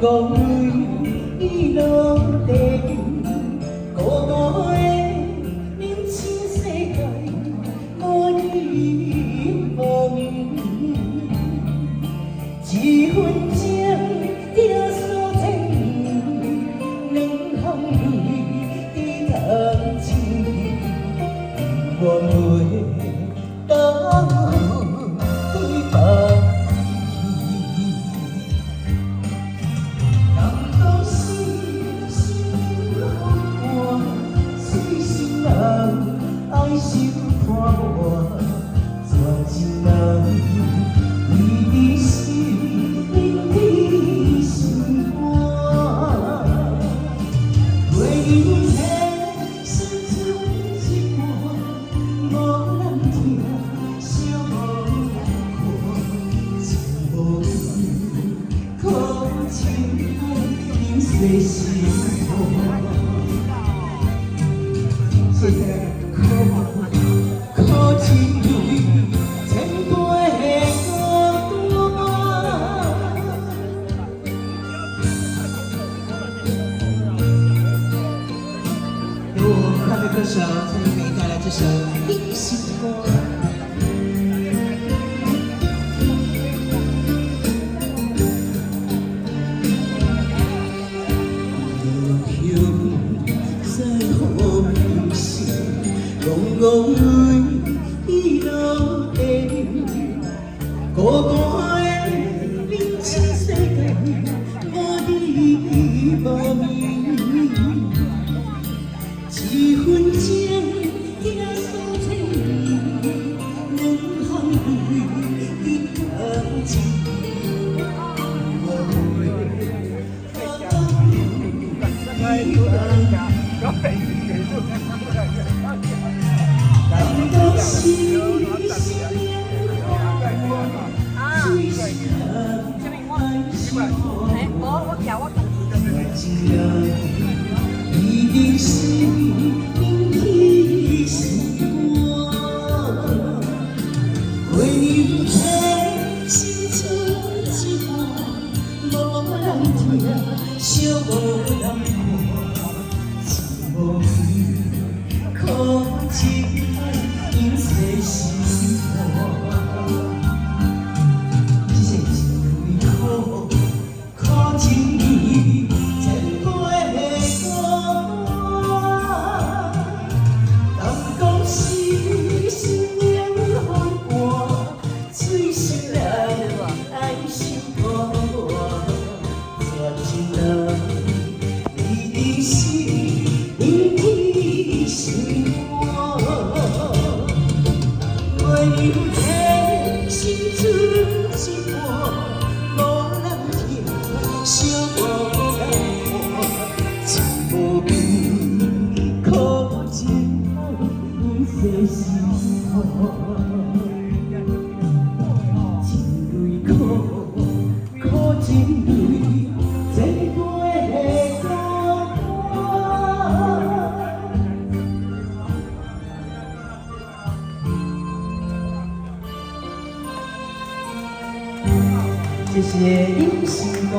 孤người đi落地，孤單的人生世界，無你無你，一分鐘定數千年，兩行淚在同情，我袂當對白。 爱受伴我，全情人，你的心，你的心肝。为你这生出一半，无人听，寂无人看，情无义，苦情人世心肝。谢谢。 苦情泪，千杯孤单。由我快乐歌手蔡依梅带来这首《一心歌》。孤người đi落地，孤單的人生世界，無你無你，一分鐘定數千年，兩行淚在同情，我會當你感到心心念我，最心爱是我，情人，你的心，你的心肝，为你这心出一半，无人听，笑无人看，情无义，苦情。 人世心肝，一世情为苦，苦情义，千杯孤单。人讲是心念风寒，水心内爱心肝肝，全情人，你的心，你的心肝。 为你这心出一半，无人听，笑无人看，情无义，苦情人世心肝，情泪苦，苦情泪，千杯孤单。 谢谢，因心肝。